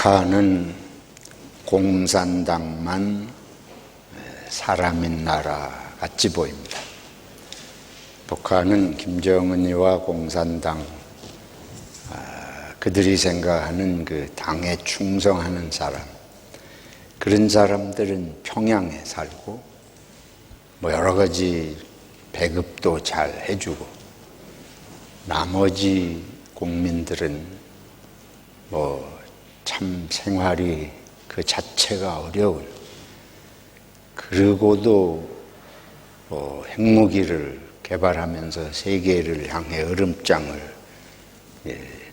북한은 공산당만 사람인 나라 같이 보입니다. 북한은 김정은이와 공산당, 그들이 생각하는 그 당에 충성하는 사람, 그런 사람들은 평양에 살고 여러 가지 배급도 잘 해주고, 나머지 국민들은 참 생활이 그 자체가 어려운, 그러고도 핵무기를 개발하면서 세계를 향해 얼음장을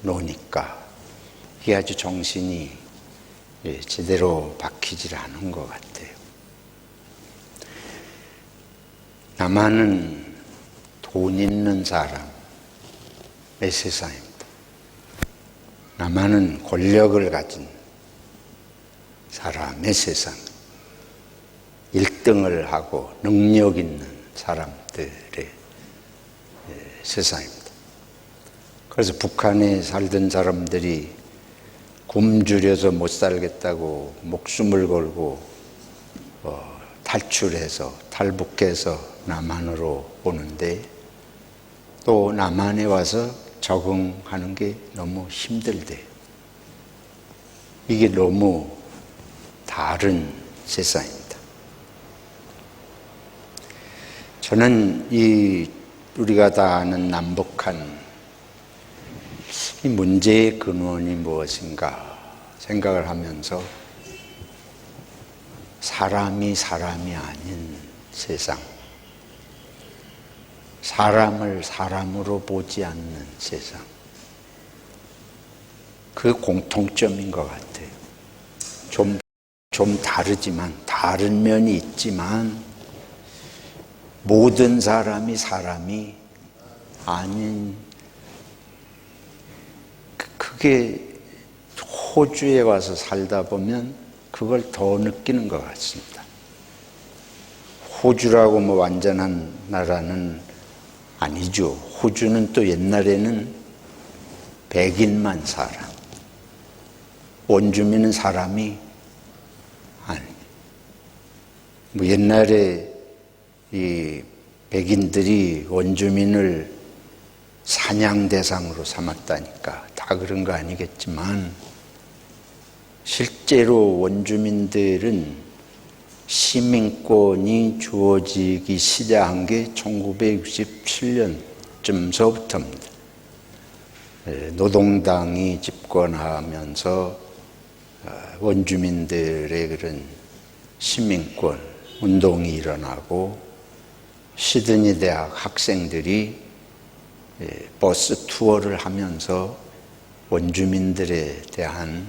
놓으니까 이게 아주 정신이 제대로 박히질 않은 것 같아요. 남한은 돈 있는 사람의 세상입니다. 남한은 권력을 가진 사람의 세상, 1등을 하고 능력 있는 사람들의 세상입니다. 그래서 북한에 살던 사람들이 굶주려서 못 살겠다고 목숨을 걸고 탈출해서 탈북해서 남한으로 오는데, 또 남한에 와서 적응하는 게 너무 힘들대요. 이게 너무 다른 세상입니다. 저는 우리가 다 아는 남북한 이 문제의 근원이 무엇인가 생각을 하면서, 사람이 아닌 세상, 사람을 사람으로 보지 않는 세상, 그 공통점인 것 같아요. 좀 다르지만, 다른 면이 있지만, 모든 사람이 아닌, 그게 호주에 와서 살다 보면 그걸 더 느끼는 것 같습니다. 호주라고 완전한 나라는 아니죠. 호주는 또 옛날에는 백인만 살아. 원주민은 사람이 아니. 옛날에 이 백인들이 원주민을 사냥 대상으로 삼았다니까 다 그런 거 아니겠지만, 실제로 원주민들은 시민권이 주어지기 시작한 게 1967년쯤서부터입니다. 노동당이 집권하면서 원주민들의 그런 시민권 운동이 일어나고, 시드니 대학 학생들이 버스 투어를 하면서 원주민들에 대한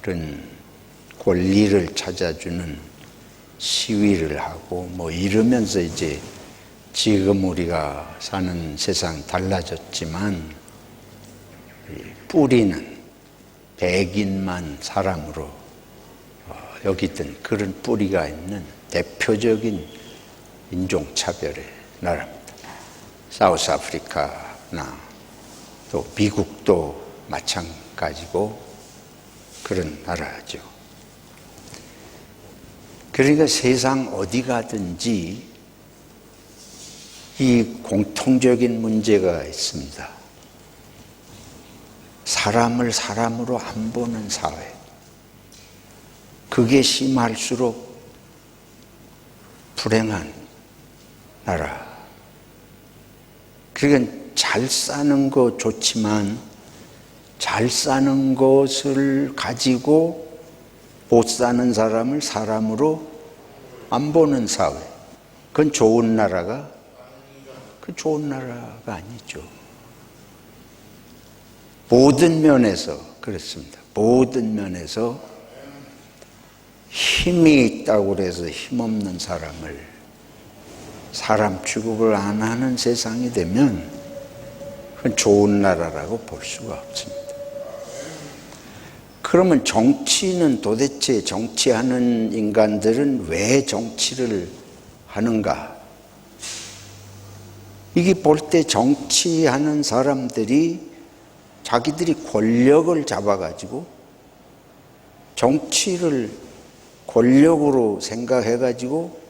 그런 권리를 찾아주는 시위를 하고 이러면서 이제 지금 우리가 사는 세상이 달라졌지만, 뿌리는 백인만 사람으로 여기던 그런 뿌리가 있는 대표적인 인종차별의 나라입니다. 사우스 아프리카나 또 미국도 마찬가지고 그런 나라죠. 그러니까 세상 어디 가든지 이 공통적인 문제가 있습니다. 사람을 사람으로 안 보는 사회. 그게 심할수록 불행한 나라. 그러니까 잘 사는 거 좋지만, 잘 사는 것을 가지고 못 사는 사람을 사람으로 안 보는 사회. 그건 좋은 나라가 아니죠. 모든 면에서 그렇습니다. 모든 면에서 힘이 있다고 해서 힘없는 사람을 사람 취급을 안 하는 세상이 되면 그건 좋은 나라라고 볼 수가 없습니다. 그러면 정치는 도대체, 정치하는 인간들은 왜 정치를 하는가? 이게 볼 때 정치하는 사람들이 자기들이 권력을 잡아가지고 정치를 권력으로 생각해가지고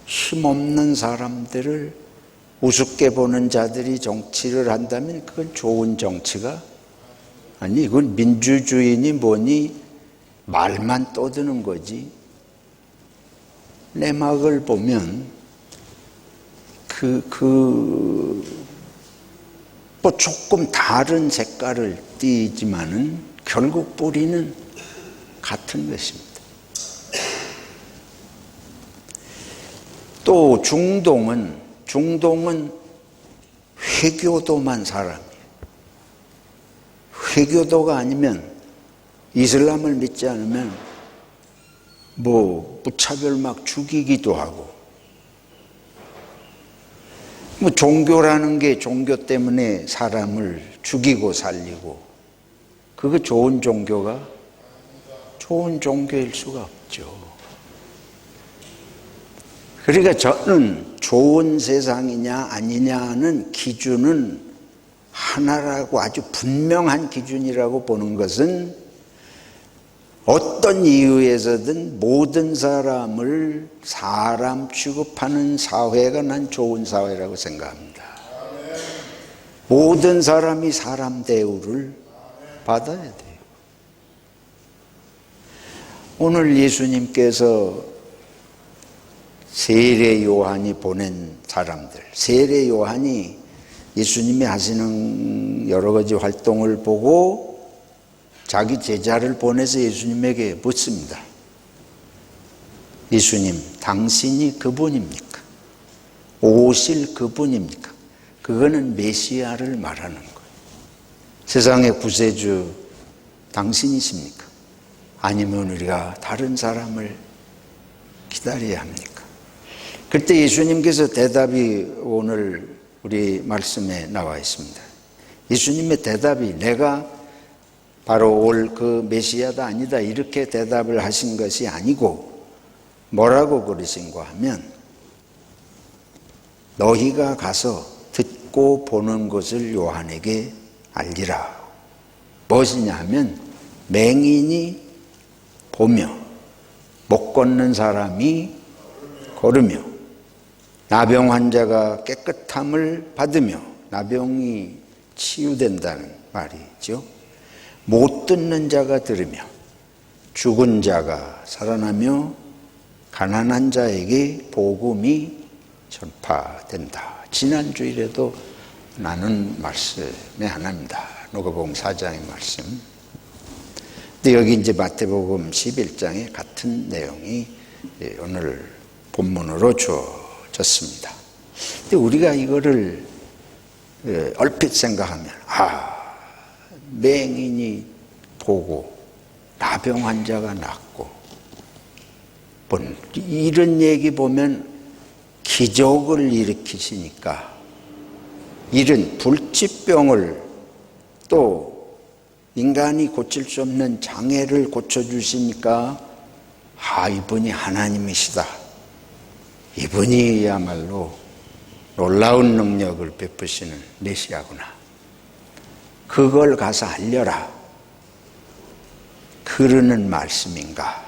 힘없는 사람들을 우습게 보는 자들이 정치를 한다면 그건 좋은 정치가 아니, 이건 민주주의니 뭐니 말만 떠드는 거지. 내막을 보면 뭐 조금 다른 색깔을 띠지만은 결국 뿌리는 같은 것입니다. 또 중동은 회교도만 사람이에요. 회교도가 아니면 이슬람을 믿지 않으면 뭐 무차별 막 죽이기도 하고, 뭐 종교라는 게 종교 때문에 사람을 죽이고 살리고, 그거 좋은 종교가 좋은 종교일 수가 없죠. 그러니까 저는 좋은 세상이냐 아니냐는 기준은 하나라고, 아주 분명한 기준이라고 보는 것은 어떤 이유에서든 모든 사람을 사람 취급하는 사회가 난 좋은 사회라고 생각합니다. 모든 사람이 사람 대우를 받아야 돼요. 오늘 예수님께서 세례 요한이 보낸 사람들, 세례 요한이 예수님이 하시는 여러 가지 활동을 보고 자기 제자를 보내서 예수님에게 묻습니다. 예수님, 당신이 그분입니까? 오실 그분입니까? 그거는 메시아를 말하는 거예요. 세상의 구세주 당신이십니까? 아니면 우리가 다른 사람을 기다려야 합니까? 그때 예수님께서 대답이 오늘 우리 말씀에 나와 있습니다. 예수님의 대답이 내가 바로 올 그 메시아다 아니다 이렇게 대답을 하신 것이 아니고 뭐라고 그러신가 하면 너희가 가서 듣고 보는 것을 요한에게 알리라. 무엇이냐 하면 맹인이 보며 못 걷는 사람이 걸으며 나병 환자가 깨끗함을 받으며 나병이 치유된다는 말이죠. 못 듣는 자가 들으며 죽은 자가 살아나며 가난한 자에게 복음이 전파된다. 지난 주일에도 나눈 말씀의 하나입니다. 누가복음 4장의 말씀. 근데 여기 이제 마태복음 11장에 같은 내용이 오늘 본문으로 주어졌습니다. 근데 우리가 이거를 얼핏 생각하면 맹인이 보고 나병 환자가 낫고 이런 얘기 보면 기적을 일으키시니까 이런 불치병을 또 인간이 고칠 수 없는 장애를 고쳐주시니까 이분이 하나님이시다. 이분이야말로 놀라운 능력을 베푸시는 메시아구나. 그걸 가서 알려라. 그러는 말씀인가?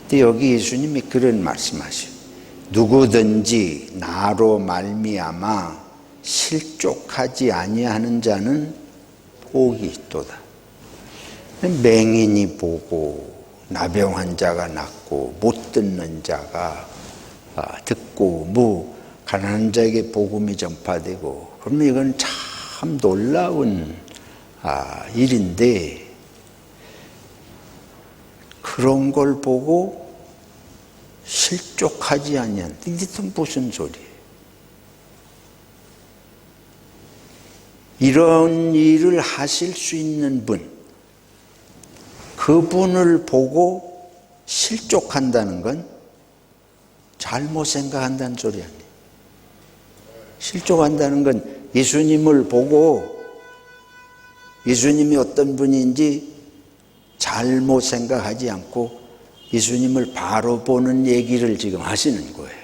근데 여기 예수님이 그런 말씀하셔요. 누구든지 나로 말미암아 실족하지 아니하는 자는 복이 있도다. 맹인이 보고 나병 환자가 낫고 못 듣는 자가 듣고 가난한 자에게 복음이 전파되고 그러면 이건 참 놀라운 일인데 그런 걸 보고 실족하지 아니한 이게 무슨 소리예요? 이런 일을 하실 수 있는 분, 그분을 보고 실족한다는 건 잘못 생각한다는 소리 아니에요. 실족한다는 건 예수님을 보고 예수님이 어떤 분인지 잘못 생각하지 않고 예수님을 바로 보는 얘기를 지금 하시는 거예요.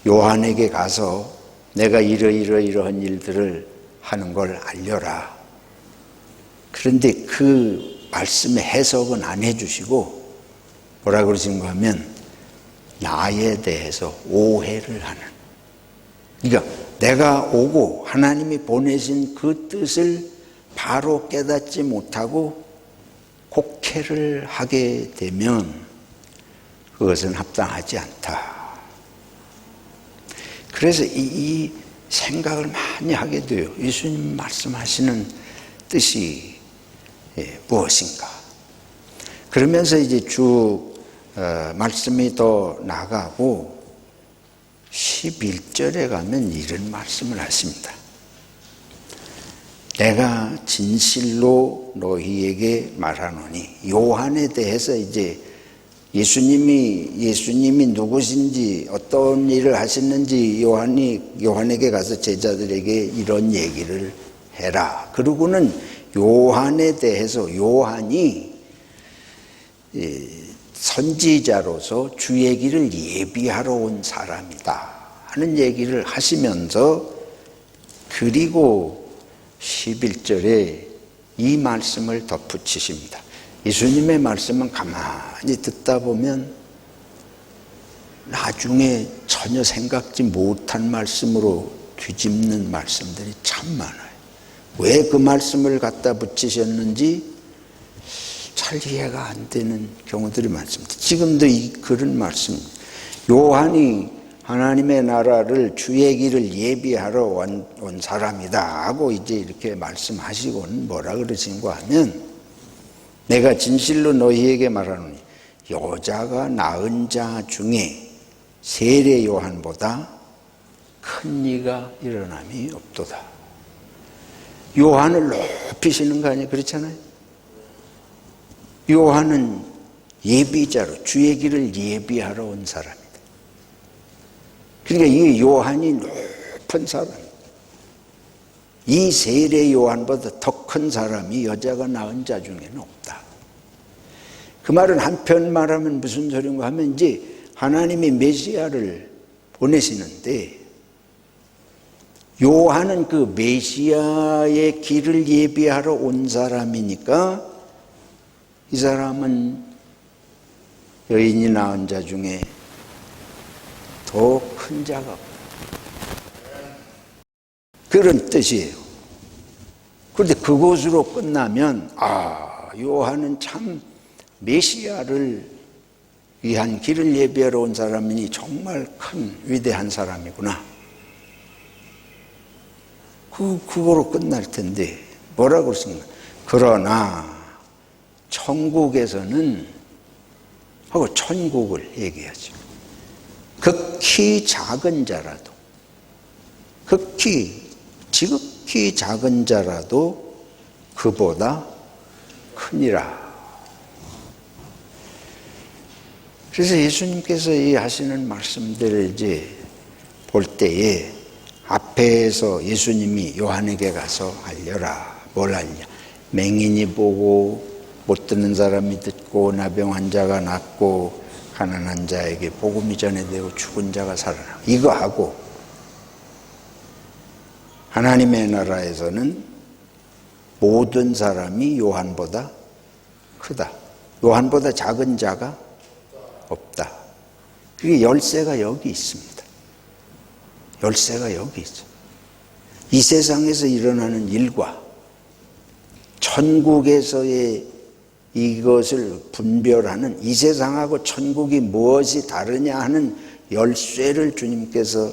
요한에게 가서 내가 이러이러한 일들을 하는 걸 알려라. 그런데 그 말씀의 해석은 안 해주시고 뭐라 그러신가 하면 나에 대해서 오해를 하는, 그러니까 내가 오고 하나님이 보내신 그 뜻을 바로 깨닫지 못하고 곡해를 하게 되면 그것은 합당하지 않다. 그래서 이 생각을 많이 하게 돼요. 예수님 말씀하시는 뜻이 무엇인가. 그러면서 이제 쭉 말씀이 더 나가고 11절에 가면 이런 말씀을 하십니다. 내가 진실로 너희에게 말하노니, 요한에 대해서 이제 예수님이 누구신지 어떤 일을 하셨는지 요한에게 가서 제자들에게 이런 얘기를 해라. 그러고는 요한에 대해서 요한이 선지자로서 주 얘기를 예비하러 온 사람이다 하는 얘기를 하시면서, 그리고 11절에 이 말씀을 덧붙이십니다. 예수님의 말씀은 가만히 듣다 보면 나중에 전혀 생각지 못한 말씀으로 뒤집는 말씀들이 참 많아요. 왜 그 말씀을 갖다 붙이셨는지 잘 이해가 안 되는 경우들이 많습니다. 지금도 그런 말씀, 요한이 하나님의 나라를 주 얘기를 예비하러 온 사람이다 하고 이제 이렇게 말씀하시고는 뭐라 그러신가 하면, 내가 진실로 너희에게 말하노니 여자가 낳은 자 중에 세례 요한보다 큰 이가 일어남이 없도다. 요한을 높이시는 거 아니에요? 그렇잖아요. 요한은 예비자로 주 얘기를 예비하러 온 사람이다. 그러니까 이 요한이 높은 사람, 이 세례 요한보다 더 큰 사람이 여자가 낳은 자 중에는 없다. 그 말은 한편 말하면 무슨 소린가 하면, 이제 하나님이 메시아를 보내시는데 요한은 그 메시아의 길을 예비하러 온 사람이니까 이 사람은 여인이 낳은 자 중에 더 큰 자가 없다. 그런 뜻이에요. 그런데 그것으로 끝나면 요한은 참 메시아를 위한 길을 예비하러 온 사람이니 정말 큰 위대한 사람이구나. 그거로 끝날 텐데 뭐라고 그러십니까? 그러나 천국에서는 하고 천국을 얘기하죠. 극히 작은 자라도, 지극히 작은 자라도 그보다 크니라. 그래서 예수님께서 이 하시는 말씀들을 이제 볼 때에 앞에서 예수님이 요한에게 가서 알려라. 뭘 알냐? 맹인이 보고 못 듣는 사람이 듣고 나병 환자가 낫고 가난한 자에게 복음이 전해되고 죽은 자가 살아나고, 이거 하고 하나님의 나라에서는 모든 사람이 요한보다 크다. 요한보다 작은 자가 없다. 그게 열쇠가 여기 있습니다. 열쇠가 여기 있죠. 이 세상에서 일어나는 일과 천국에서의 이것을 분별하는, 이 세상하고 천국이 무엇이 다르냐 하는 열쇠를 주님께서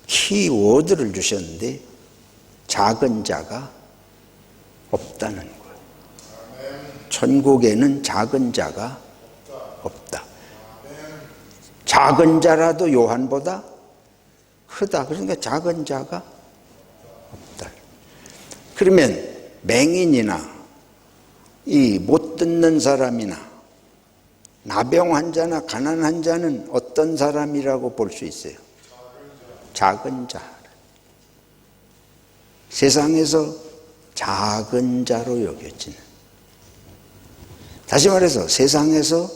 키워드를 주셨는데 작은 자가 없다는 거예요. 천국에는 작은 자가 없다. 작은 자라도 요한보다 크다. 그러니까 작은 자가 없다. 그러면 맹인이나 이 못 듣는 사람이나 나병 환자나 가난한 자는 어떤 사람이라고 볼 수 있어요? 작은 자. 세상에서 작은 자로 여겨지는. 다시 말해서 세상에서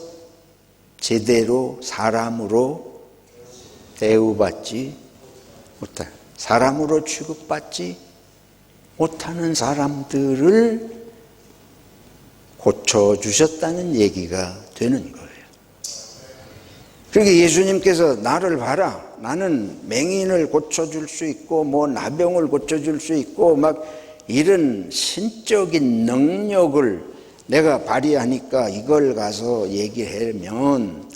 제대로 사람으로 대우받지 못한, 사람으로 취급받지 못하는 사람들을 고쳐주셨다는 얘기가 되는 거예요. 그러니까 예수님께서 나를 봐라. 나는 맹인을 고쳐줄 수 있고 뭐 나병을 고쳐줄 수 있고 막 이런 신적인 능력을 내가 발휘하니까 이걸 가서 얘기하면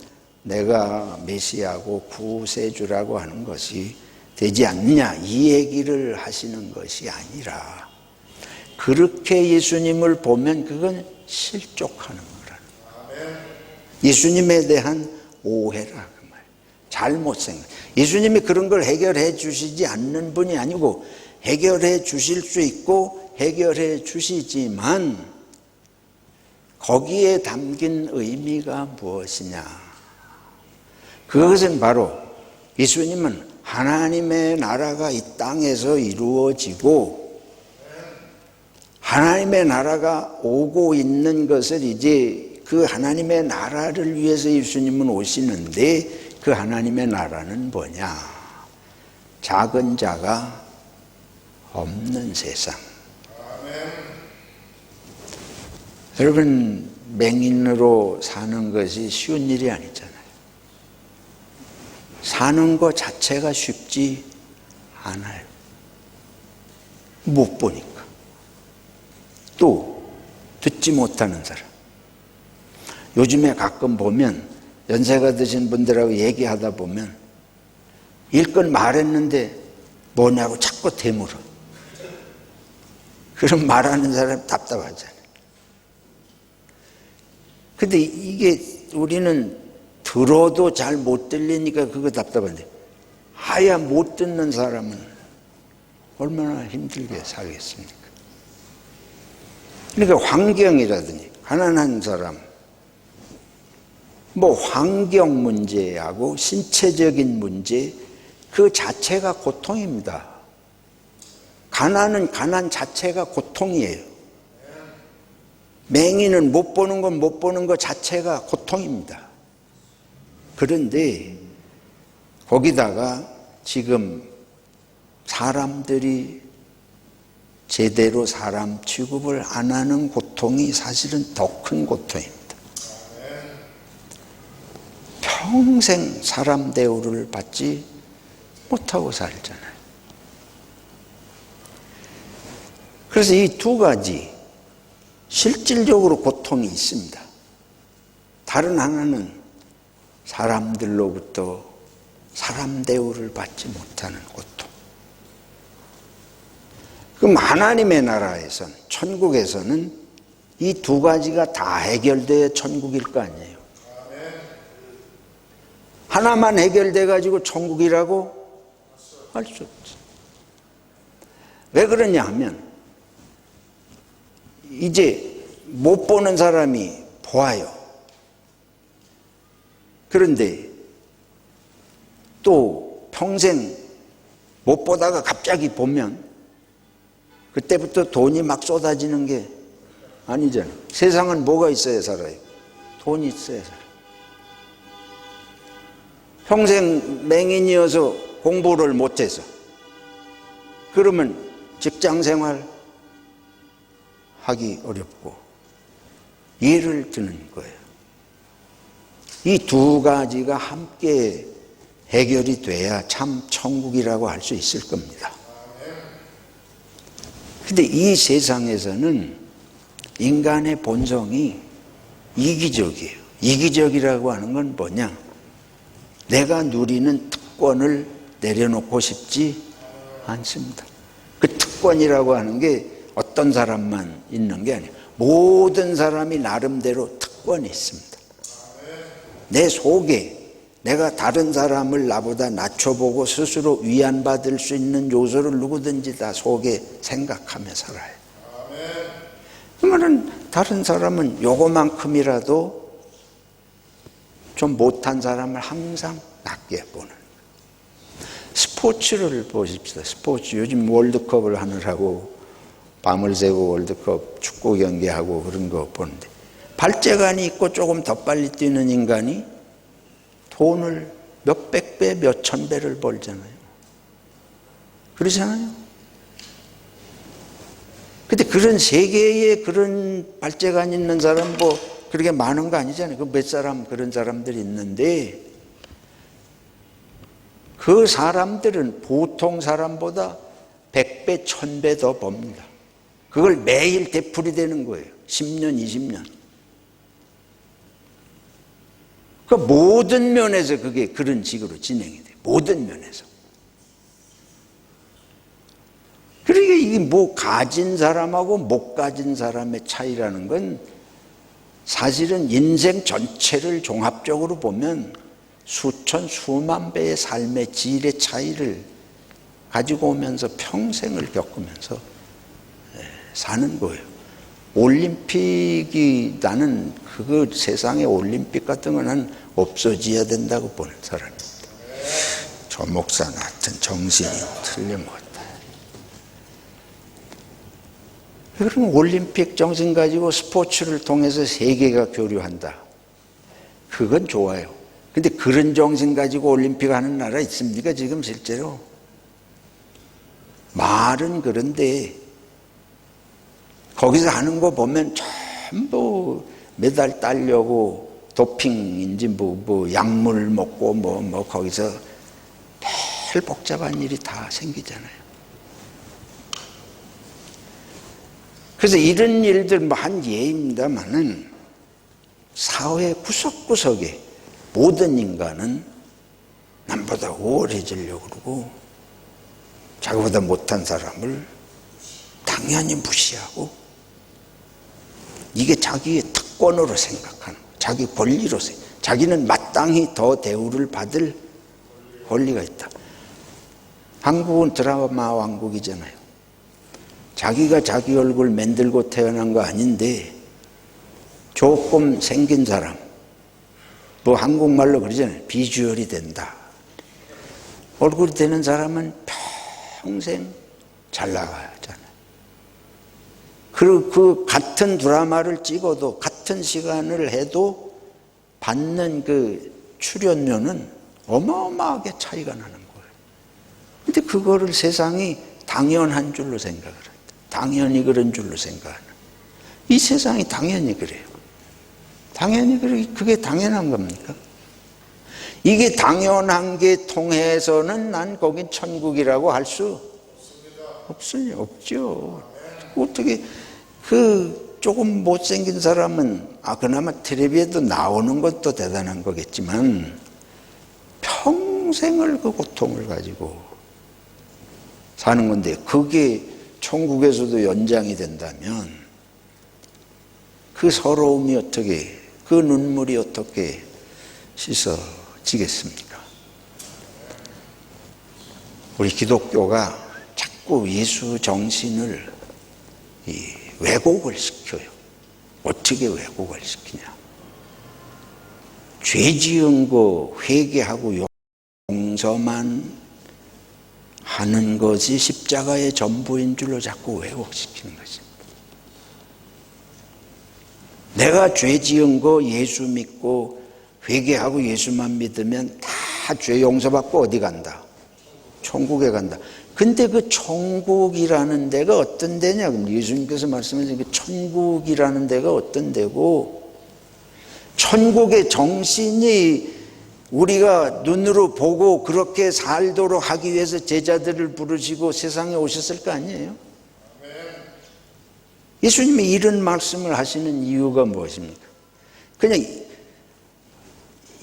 내가 메시아고 구세주라고 하는 것이 되지 않느냐, 이 얘기를 하시는 것이 아니라 그렇게 예수님을 보면 그건 실족하는 거라는 거예요. 예수님에 대한 오해라 그 말. 잘못 생각. 예수님이 그런 걸 해결해 주시지 않는 분이 아니고 해결해 주실 수 있고 해결해 주시지만 거기에 담긴 의미가 무엇이냐. 그것은 바로 예수님은 하나님의 나라가 이 땅에서 이루어지고 하나님의 나라가 오고 있는 것을 이제 그 하나님의 나라를 위해서 예수님은 오시는데 그 하나님의 나라는 뭐냐? 작은 자가 없는 세상. 여러분, 맹인으로 사는 것이 쉬운 일이 아니잖아요. 사는 것 자체가 쉽지 않아요. 못 보니까. 또 듣지 못하는 사람. 요즘에 가끔 보면 연세가 드신 분들하고 얘기하다 보면 일껏 말했는데 뭐냐고 자꾸 되물어. 그럼 말하는 사람 답답하잖아요. 근데 이게 우리는 들어도 잘 못 들리니까 그거 답답한데 하야 못 듣는 사람은 얼마나 힘들게 살겠습니까? 그러니까 환경이라든지 가난한 사람, 뭐 환경 문제하고 신체적인 문제 그 자체가 고통입니다. 가난은 가난 자체가 고통이에요. 맹인은 못 보는 건 못 보는 것 자체가 고통입니다. 그런데 거기다가 지금 사람들이 제대로 사람 취급을 안 하는 고통이 사실은 더 큰 고통입니다. 평생 사람 대우를 받지 못하고 살잖아요. 그래서 이 두 가지 실질적으로 고통이 있습니다. 다른 하나는 사람들로부터 사람 대우를 받지 못하는 고통. 그럼 하나님의 나라에서는, 천국에서는 이 두 가지가 다 해결돼야 천국일 거 아니에요. 하나만 해결돼 가지고 천국이라고 할 수 없지. 왜 그러냐 하면 이제 못 보는 사람이 보아요. 그런데 또 평생 못 보다가 갑자기 보면 그때부터 돈이 막 쏟아지는 게 아니잖아. 세상은 뭐가 있어야 살아요? 돈이 있어야 살아요. 평생 맹인이어서 공부를 못해서 그러면 직장생활 하기 어렵고 예를 드는 거예요. 이 두 가지가 함께 해결이 돼야 참 천국이라고 할 수 있을 겁니다. 그런데 이 세상에서는 인간의 본성이 이기적이에요. 이기적이라고 하는 건 뭐냐? 내가 누리는 특권을 내려놓고 싶지 않습니다. 그 특권이라고 하는 게 어떤 사람만 있는 게 아니에요. 모든 사람이 나름대로 특권이 있습니다. 내 속에 내가 다른 사람을 나보다 낮춰보고 스스로 위안받을 수 있는 요소를 누구든지 다 속에 생각하며 살아요. 그러면 다른 사람은 요거만큼이라도 좀 못한 사람을 항상 낮게 보는. 스포츠를 보십시다. 스포츠 요즘 월드컵을 하느라고 밤을 새고 월드컵 축구 경기하고 그런 거 보는데 발재간이 있고 조금 더 빨리 뛰는 인간이 돈을 몇백 배, 몇천 배를 벌잖아요. 그러잖아요. 근데 그런 세계에 그런 발재간 있는 사람 뭐 그렇게 많은 거 아니잖아요. 그 몇 사람 그런 사람들이 있는데 그 사람들은 보통 사람보다 100배, 1000배 더 법니다. 그걸 매일 되풀이되는 거예요. 10년, 20년. 그 모든 면에서 그게 그런 식으로 진행이 돼요. 모든 면에서. 그러니까 이게 뭐 가진 사람하고 못 가진 사람의 차이라는 건 사실은 인생 전체를 종합적으로 보면 수천, 수만 배의 삶의 질의 차이를 가지고 오면서 평생을 겪으면서 사는 거예요. 올림픽이 나는 그거 세상에 올림픽 같은 거는 없어져야 된다고 보는 사람입니다. 저 목사는 하여튼 정신이 틀림없다. 그럼 올림픽 정신 가지고 스포츠를 통해서 세계가 교류한다. 그건 좋아요. 근데 그런 정신 가지고 올림픽 하는 나라 있습니까? 지금 실제로? 말은 그런데 거기서 하는 거 보면 전부 메달 따려고 도핑인지 뭐 약물 먹고 뭐 거기서 제일 복잡한 일이 다 생기잖아요. 그래서 이런 일들 뭐 한 예입니다만은 사회 구석구석에 모든 인간은 남보다 우월해지려고 그러고 자기보다 못한 사람을 당연히 무시하고 이게 자기의 특권으로 생각하는 거예요. 자기 권리로 자기는 마땅히 더 대우를 받을 권리가 있다. 한국은 드라마 왕국이잖아요. 자기가 자기 얼굴 만들고 태어난 거 아닌데 조금 생긴 사람, 뭐 한국말로 그러잖아요. 비주얼이 된다. 얼굴이 되는 사람은 평생 잘 나가야 하잖아요. 그리고 그 같은 드라마를 찍어도 같은 시간을 해도 받는 그 출연료는 어마어마하게 차이가 나는 거예요. 근데 그거를 세상이 당연한 줄로 생각을 해요. 당연히 그런 줄로 생각하는. 이 세상이 당연히 그래요. 당연히 그게 당연한 겁니까? 이게 당연한 게 통해서는 난 거긴 천국이라고 할 수 없죠. 어떻게 그 조금 못생긴 사람은 그나마 텔레비에도 나오는 것도 대단한 거겠지만 평생을 그 고통을 가지고 사는 건데 그게 천국에서도 연장이 된다면 그 서러움이 어떻게, 그 눈물이 어떻게 씻어지겠습니까? 우리 기독교가 자꾸 예수 정신을 왜곡을 시켜요. 어떻게 왜곡을 시키냐? 죄 지은 거 회개하고 용서만 하는 것이 십자가의 전부인 줄로 자꾸 왜곡시키는 것입니다. 내가 죄 지은 거 예수 믿고 회개하고 예수만 믿으면 다 죄 용서받고 어디 간다? 천국에 간다. 근데 그 천국이라는 데가 어떤 데냐? 예수님께서 말씀하신 그 천국이라는 데가 어떤 데고 천국의 정신이 우리가 눈으로 보고 그렇게 살도록 하기 위해서 제자들을 부르시고 세상에 오셨을 거 아니에요? 예수님이 이런 말씀을 하시는 이유가 무엇입니까? 그냥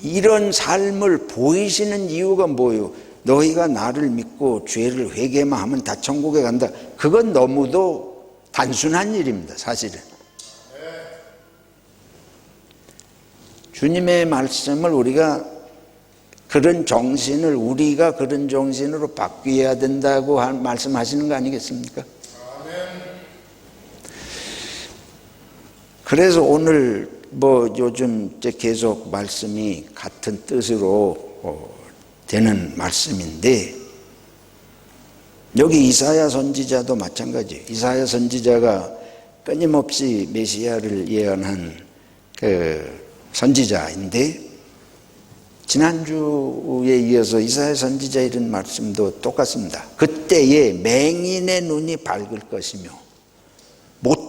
이런 삶을 보이시는 이유가 뭐예요? 너희가 나를 믿고 죄를 회개만 하면 다 천국에 간다. 그건 너무도 단순한 일입니다, 사실은. 주님의 말씀을 우리가 그런 정신으로 바뀌어야 된다고 말씀하시는 거 아니겠습니까? 그래서 오늘 뭐 요즘 이제 계속 말씀이 같은 뜻으로 되는 말씀인데 여기 이사야 선지자도 마찬가지예요. 이사야 선지자가 끊임없이 메시아를 예언한 그 선지자인데 지난주에 이어서 이사야 선지자 이런 말씀도 똑같습니다. 그때에 맹인의 눈이 밝을 것이며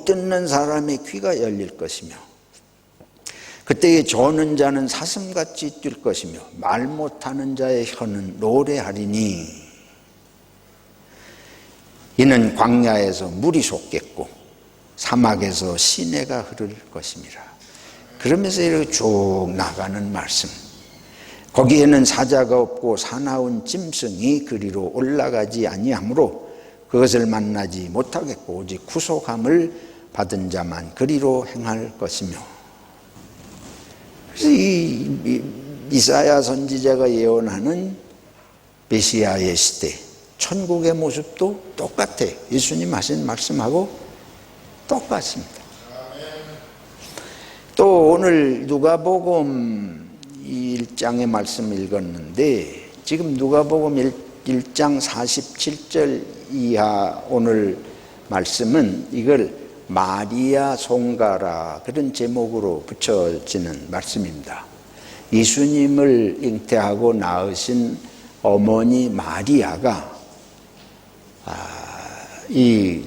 못 듣는 사람의 귀가 열릴 것이며 그때에 조는 자는 사슴같이 뛸 것이며 말 못하는 자의 혀는 노래하리니 이는 광야에서 물이 솟겠고 사막에서 시내가 흐를 것임이라. 그러면서 이렇게 쭉 나가는 말씀. 거기에는 사자가 없고 사나운 짐승이 그리로 올라가지 아니하므로 그것을 만나지 못하겠고 오직 구속함을 받은 자만 그리로 행할 것이며. 그래서 이 이사야 선지자가 예언하는 메시아의 시대, 천국의 모습도 똑같아요. 예수님 하신 말씀하고 똑같습니다. 또 오늘 누가복음 1장의 말씀 읽었는데 지금 누가복음 1장 47절 이하 오늘 말씀은 이걸 마리아 송가라 그런 제목으로 붙여지는 말씀입니다. 예수님을 잉태하고 낳으신 어머니 마리아가 이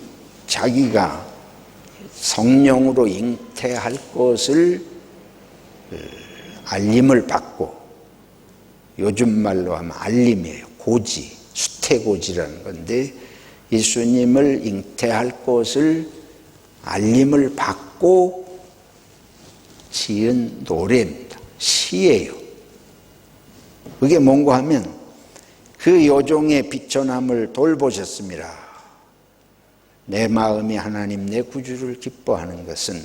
자기가 성령으로 잉태할 것을 알림을 받고, 요즘 말로 하면 알림이에요. 고지, 수태고지라는 건데 예수님을 잉태할 것을 알림을 받고 지은 노래입니다. 시예요. 그게 뭔가 하면 그 여종의 비천함을 돌보셨습니다. 내 마음이 하나님 내 구주를 기뻐하는 것은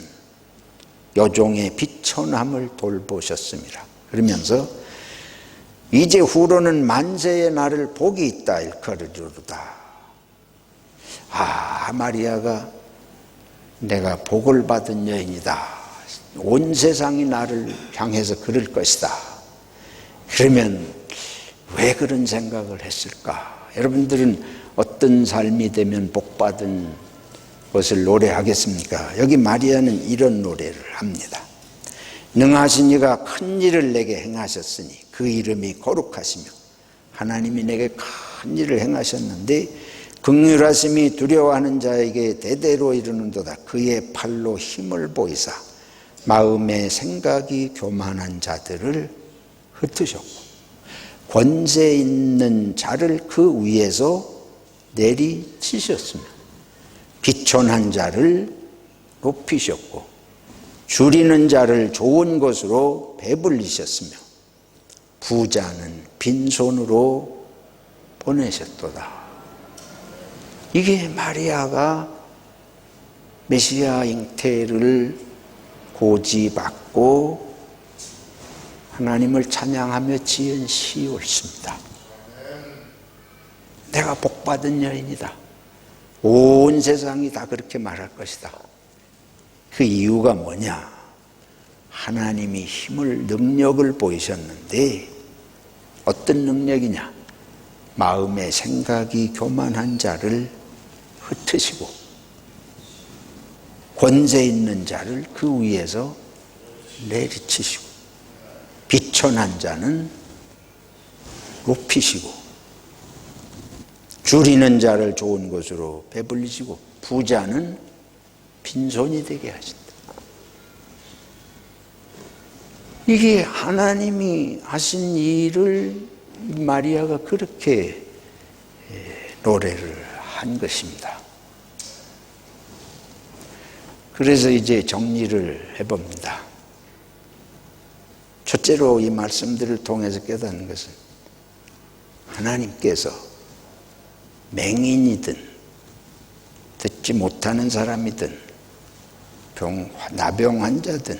여종의 비천함을 돌보셨습니다. 그러면서 이제 후로는 만세의 날을 복이 있다 일컬으리로다. 마리아가 내가 복을 받은 여인이다. 온 세상이 나를 향해서 그럴 것이다. 그러면 왜 그런 생각을 했을까? 여러분들은 어떤 삶이 되면 복받은 것을 노래하겠습니까? 여기 마리아는 이런 노래를 합니다. 능하신 이가 큰 일을 내게 행하셨으니 그 이름이 거룩하시며 하나님이 내게 큰 일을 행하셨는데 긍휼하심이 두려워하는 자에게 대대로 이르는도다. 그의 팔로 힘을 보이사 마음의 생각이 교만한 자들을 흩으셨고 권세 있는 자를 그 위에서 내리치셨으며 비천한 자를 높이셨고 줄이는 자를 좋은 것으로 배불리셨으며 부자는 빈손으로 보내셨도다. 이게 마리아가 메시아 잉태를 고지받고 하나님을 찬양하며 지은 시였습니다. 내가 복받은 여인이다. 온 세상이 다 그렇게 말할 것이다. 그 이유가 뭐냐? 하나님이 힘을, 능력을 보이셨는데 어떤 능력이냐? 마음의 생각이 교만한 자를 흩으시고 권세 있는 자를 그 위에서 내리치시고 비천한 자는 높이시고 줄이는 자를 좋은 것으로 배불리시고 부자는 빈손이 되게 하신다. 이게 하나님이 하신 일을 마리아가 그렇게 노래를 한 것입니다. 그래서 이제 정리를 해봅니다. 첫째로 이 말씀들을 통해서 깨닫는 것은 하나님께서 맹인이든 듣지 못하는 사람이든 나병 환자든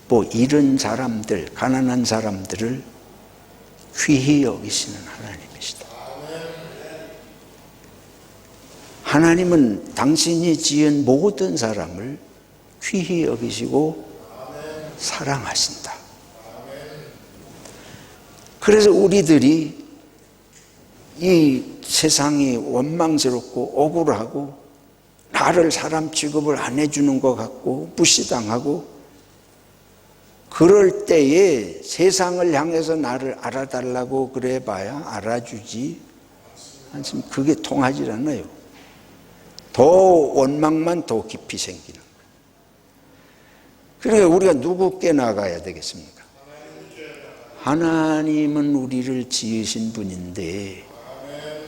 뭐 이런 사람들, 가난한 사람들을 귀히 여기시는 하나님이시다. 하나님은 당신이 지은 모든 사람을 귀히 여기시고 사랑하신다. 그래서 우리들이 이 세상이 원망스럽고 억울하고 나를 사람 취급을 안 해주는 것 같고 무시당하고 그럴 때에 세상을 향해서 나를 알아달라고 그래봐야 알아주지 않습니다. 그게 통하지 않아요. 더 원망만 더 깊이 생기는 거예요. 그러니까 우리가 누구께 나가야 되겠습니까? 하나님은 우리를 지으신 분인데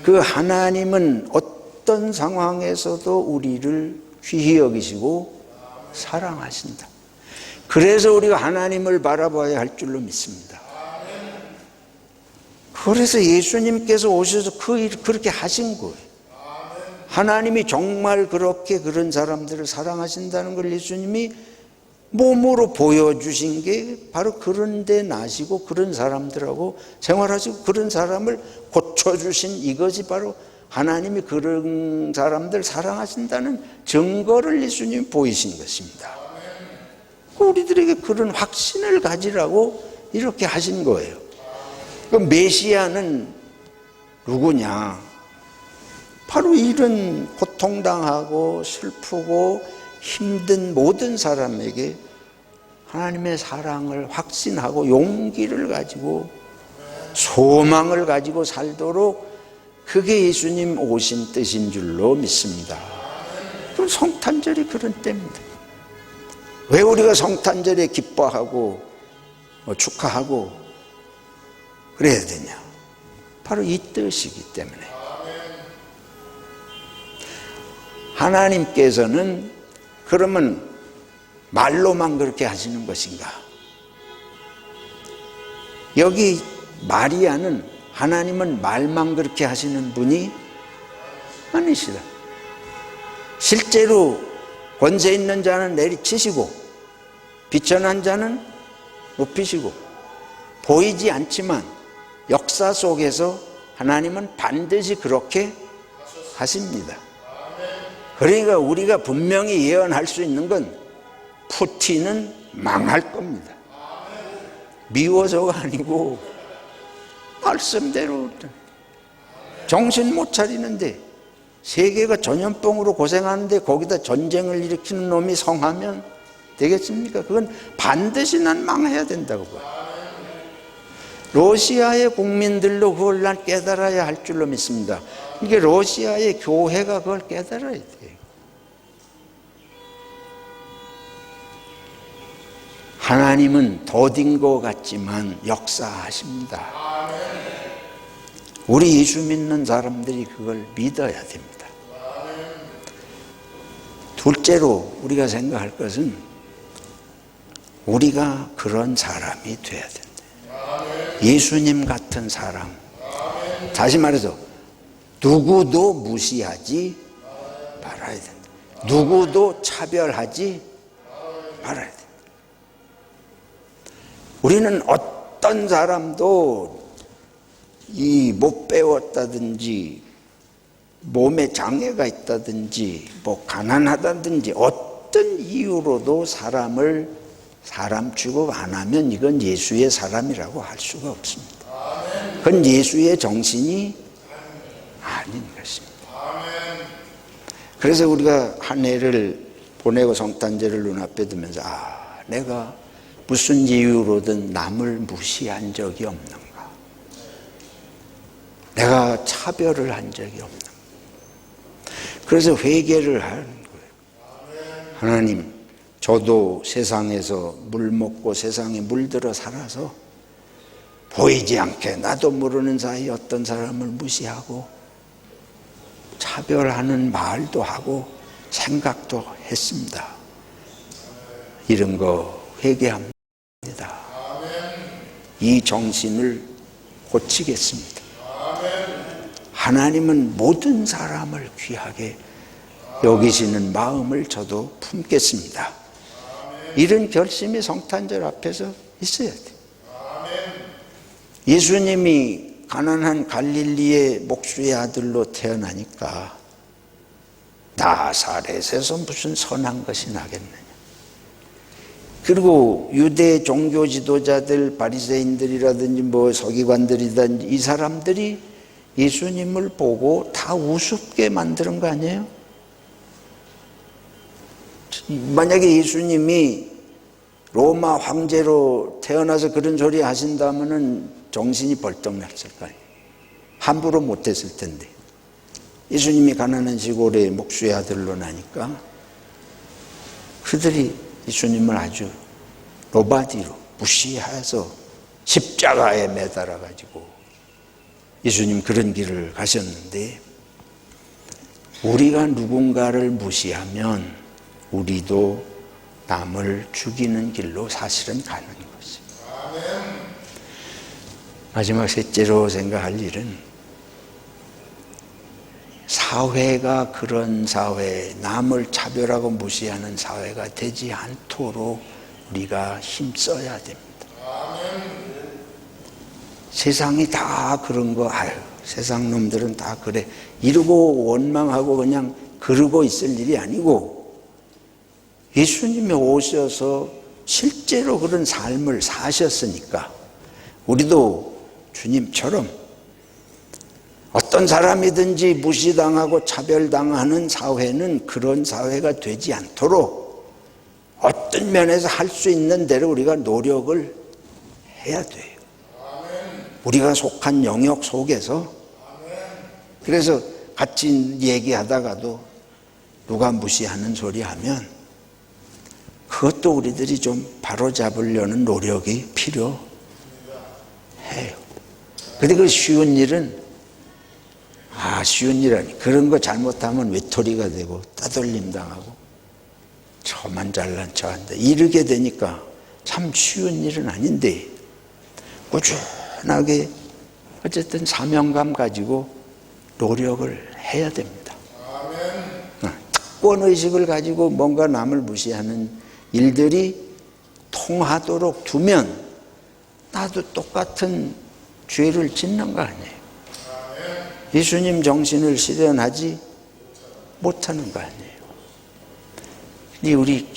그 하나님은 어떤 상황에서도 우리를 귀히 여기시고 사랑하신다. 그래서 우리가 하나님을 바라봐야 할 줄로 믿습니다. 그래서 예수님께서 오셔서 그 일을 그렇게 하신 거예요. 하나님이 정말 그렇게 그런 사람들을 사랑하신다는 걸 예수님이 몸으로 보여주신 게 바로 그런 데 나시고 그런 사람들하고 생활하시고 그런 사람을 고쳐주신 이것이 바로 하나님이 그런 사람들 사랑하신다는 증거를 예수님이 보이신 것입니다. 우리들에게 그런 확신을 가지라고 이렇게 하신 거예요. 그 메시아는 누구냐? 바로 이런 고통당하고 슬프고 힘든 모든 사람에게 하나님의 사랑을 확신하고 용기를 가지고 소망을 가지고 살도록 그게 예수님 오신 뜻인 줄로 믿습니다. 그럼 성탄절이 그런 때입니다. 왜 우리가 성탄절에 기뻐하고 축하하고 그래야 되냐? 바로 이 뜻이기 때문에. 하나님께서는 그러면 말로만 그렇게 하시는 것인가? 여기 마리아는 하나님은 말만 그렇게 하시는 분이 아니시다. 실제로 권세 있는 자는 내리치시고 비천한 자는 높이시고 보이지 않지만 역사 속에서 하나님은 반드시 그렇게 하십니다. 그러니까 우리가 분명히 예언할 수 있는 건 푸틴은 망할 겁니다. 미워서가 아니고 말씀대로 정신 못 차리는데 세계가 전염병으로 고생하는데 거기다 전쟁을 일으키는 놈이 성하면 되겠습니까? 그건 반드시 난 망해야 된다고 봐요. 러시아의 국민들도 그걸 난 깨달아야 할 줄로 믿습니다. 이게 러시아의 교회가 그걸 깨달아야 돼요. 하나님은 더딘 것 같지만 역사하십니다. 우리 예수 믿는 사람들이 그걸 믿어야 됩니다. 둘째로 우리가 생각할 것은 우리가 그런 사람이 돼야 된다. 예수님 같은 사람. 다시 말해서 누구도 무시하지 말아야 된다. 누구도 차별하지 말아야 된다. 우리는 어떤 사람도 못 배웠다든지 몸에 장애가 있다든지 가난하다든지 어떤 이유로도 사람 취급 안 하면 이건 예수의 사람이라고 할 수가 없습니다. 그건 예수의 정신이 아닌 것입니다. 그래서 우리가 한 해를 보내고 성탄절을 눈앞에 두면서 내가 무슨 이유로든 남을 무시한 적이 없는가? 내가 차별을 한 적이 없는가? 그래서 회개를 하는 거예요. 하나님, 저도 세상에서 물 먹고 세상에 물들어 살아서 보이지 않게 나도 모르는 사이 어떤 사람을 무시하고 차별하는 말도 하고 생각도 했습니다. 이런 거 회개합니다. 이 정신을 고치겠습니다. 하나님은 모든 사람을 귀하게 여기시는 마음을 저도 품겠습니다. 이런 결심이 성탄절 앞에서 있어야 돼요. 예수님이 가난한 갈릴리의 목수의 아들로 태어나니까 나사렛에서 무슨 선한 것이 나겠느냐. 그리고 유대 종교 지도자들, 바리새인들이라든지 서기관들이라든지 이 사람들이 예수님을 보고 다 우습게 만드는 거 아니에요? 만약에 예수님이 로마 황제로 태어나서 그런 소리 하신다면은 정신이 벌떡 났을 거예요. 함부로 못했을 텐데. 예수님이 가나안 시골의 목수의 아들로 나니까 그들이 예수님을 아주 노바디로 무시해서 십자가에 매달아 가지고 예수님 그런 길을 가셨는데, 우리가 누군가를 무시하면 우리도 남을 죽이는 길로 사실은 가는 것이에요. 마지막 셋째로 생각할 일은, 사회가 그런 사회, 남을 차별하고 무시하는 사회가 되지 않도록 우리가 힘써야 됩니다. 세상이 다 그런 거, 아유, 세상 놈들은 다 그래, 이러고 원망하고 그냥 그러고 있을 일이 아니고, 예수님이 오셔서 실제로 그런 삶을 사셨으니까 우리도 주님처럼 어떤 사람이든지 무시당하고 차별당하는 사회는 그런 사회가 되지 않도록 어떤 면에서 할 수 있는 대로 우리가 노력을 해야 돼요. 우리가 속한 영역 속에서. 그래서 같이 얘기하다가도 누가 무시하는 소리 하면 그것도 우리들이 좀 바로잡으려는 노력이 필요해요. 근데 그 쉬운 일은, 쉬운 일이라니, 그런 거 잘못하면 외톨이가 되고 따돌림 당하고 저만 잘난 척한다 이르게 되니까 참 쉬운 일은 아닌데, 꾸준하게 어쨌든 사명감 가지고 노력을 해야 됩니다. 특권의식을 가지고 뭔가 남을 무시하는 일들이 통하도록 두면 나도 똑같은 죄를 짓는 거 아니에요. 예수님 정신을 실현하지 못하는 거 아니에요. 근데 우리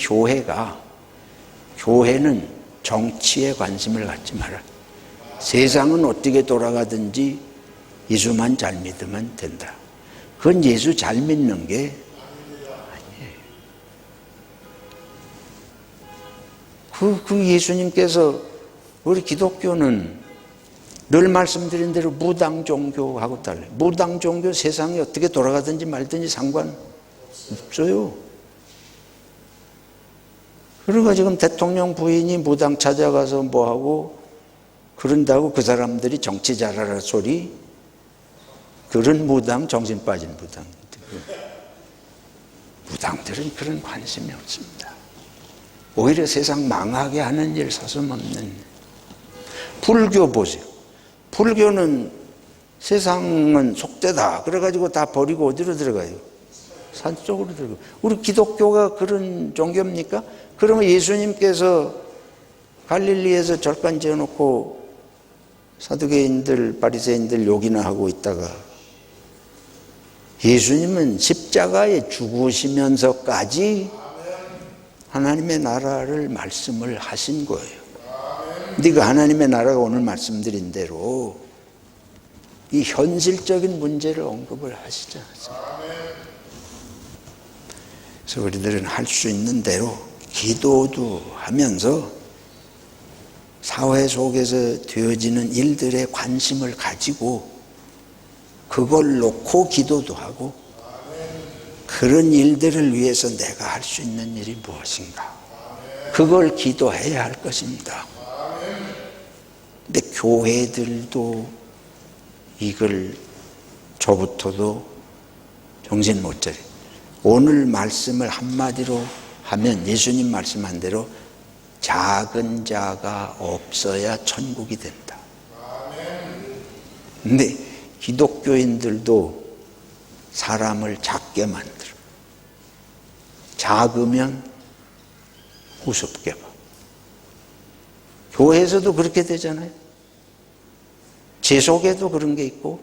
교회는 정치에 관심을 갖지 말아요. 세상은 어떻게 돌아가든지 예수만 잘 믿으면 된다. 그건 예수 잘 믿는 게 아니에요. 그 예수님께서, 우리 기독교는 늘 말씀드린 대로 무당 종교하고 달라요. 무당 종교, 세상이 어떻게 돌아가든지 말든지 상관없어요. 그러니까 지금 대통령 부인이 무당 찾아가서 뭐하고 그런다고 그 사람들이 정치 잘하라 소리, 그런 무당, 정신 빠진 무당들은 그런 관심이 없습니다. 오히려 세상 망하게 하는 일, 서슴없는. 불교 보세요. 불교는 세상은 속되다 그래가지고 다 버리고 어디로 들어가요? 산속으로 들어가요. 우리 기독교가 그런 종교입니까? 그러면 예수님께서 갈릴리에서 절간 지어놓고 사두개인들, 바리새인들 욕이나 하고 있다가 예수님은 십자가에 죽으시면서까지 하나님의 나라를 말씀을 하신 거예요. 근데 그 하나님의 나라가 오늘 말씀드린 대로 이 현실적인 문제를 언급을 하시지 않습니까? 그래서 우리들은 할 수 있는 대로 기도도 하면서 사회 속에서 되어지는 일들에 관심을 가지고 그걸 놓고 기도도 하고, 그런 일들을 위해서 내가 할 수 있는 일이 무엇인가, 그걸 기도해야 할 것입니다. 근데 교회들도 이걸 저부터도 정신 못 차려. 오늘 말씀을 한마디로 하면 예수님 말씀한 대로 작은 자가 없어야 천국이 된다. 근데 기독교인들도 사람을 작게 만들어. 작으면 우습게 봐. 교회에서도 그렇게 되잖아요. 제 속에도 그런 게 있고,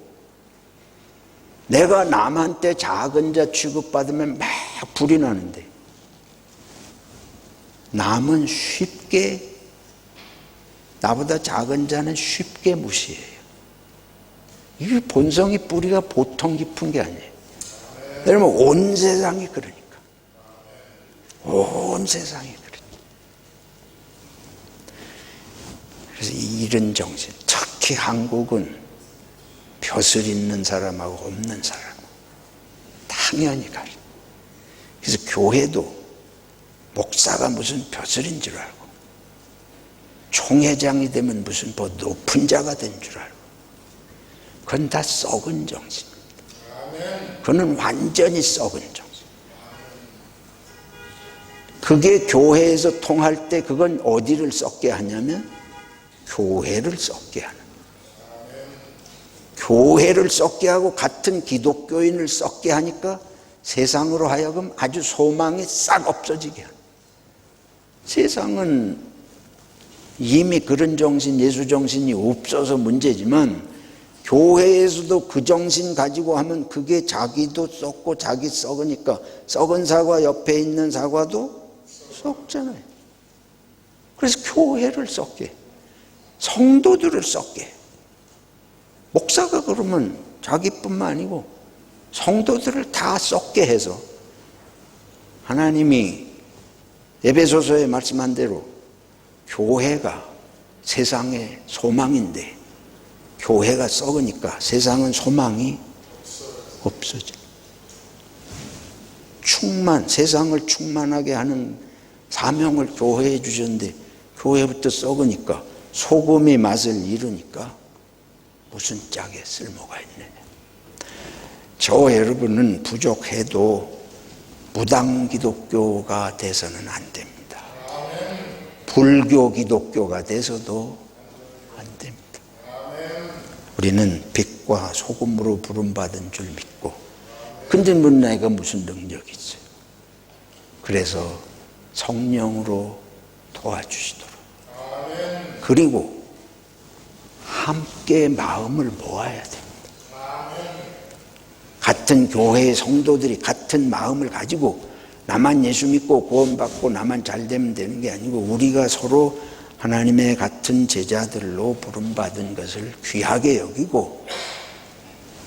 내가 남한테 작은 자 취급받으면 막 불이 나는데 남은 쉽게, 나보다 작은 자는 쉽게 무시해요. 이 본성이, 뿌리가 보통 깊은 게 아니에요. 여러분, 온 세상이 그러니까. 온 세상이 그러니까. 그래서 이런 정신, 특히 한국은 벼슬 있는 사람하고 없는 사람, 당연히 가리. 그래서 교회도 목사가 무슨 벼슬인 줄 알고 총회장이 되면 무슨 뭐 높은 자가 된 줄 알고 그건 다 썩은 정신입니다. 그건 완전히 썩은 정신. 그게 교회에서 통할 때 그건 어디를 썩게 하냐면 교회를 썩게 하는. 교회를 썩게 하고 같은 기독교인을 썩게 하니까 세상으로 하여금 아주 소망이 싹 없어지게 하는. 세상은 이미 그런 정신, 예수 정신이 없어서 문제지만 교회에서도 그 정신 가지고 하면 그게 자기도 썩고 자기 썩으니까 썩은 사과 옆에 있는 사과도 썩잖아요. 그래서 교회를 썩게, 성도들을 썩게. 목사가 그러면 자기뿐만 아니고 성도들을 다 썩게 해서 하나님이 에베소서에 말씀한 대로 교회가 세상의 소망인데 교회가 썩으니까 세상은 소망이 없어져. 세상을 충만하게 하는 사명을 교회에 주셨는데 교회부터 썩으니까 소금이 맛을 잃으니까 무슨 짝에 쓸모가 있느냐. 저 여러분은 부족해도 무당 기독교가 돼서는 안 됩니다. 불교 기독교가 돼서도 안 됩니다. 우리는 빛과 소금으로 부름받은 줄 믿고 근데 내가 무슨 능력이 있어요. 그래서 성령으로 도와주시도록 그리고 함께 마음을 모아야 됩니다. 같은 교회의 성도들이 같은 마음을 가지고 나만 예수 믿고 구원받고 나만 잘 되면 되는 게 아니고 우리가 서로 하나님의 같은 제자들로 부름받은 것을 귀하게 여기고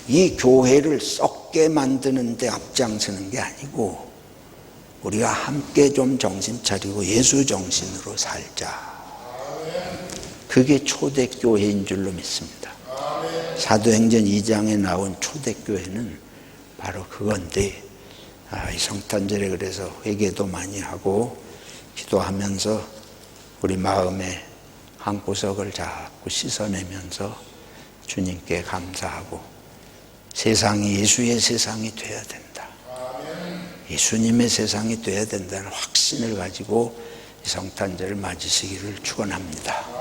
이 교회를 썩게 만드는 데 앞장서는 게 아니고 우리가 함께 좀 정신 차리고 예수 정신으로 살자. 그게 초대교회인 줄로 믿습니다. 사도행전 2장에 나온 초대교회는 바로 그건데 이 성탄절에 그래서 회개도 많이 하고 기도하면서 우리 마음의 한 구석을 자꾸 씻어내면서 주님께 감사하고 세상이 예수의 세상이 돼야 된다. 예수님의 세상이 돼야 된다는 확신을 가지고 이 성탄절을 맞으시기를 축원합니다.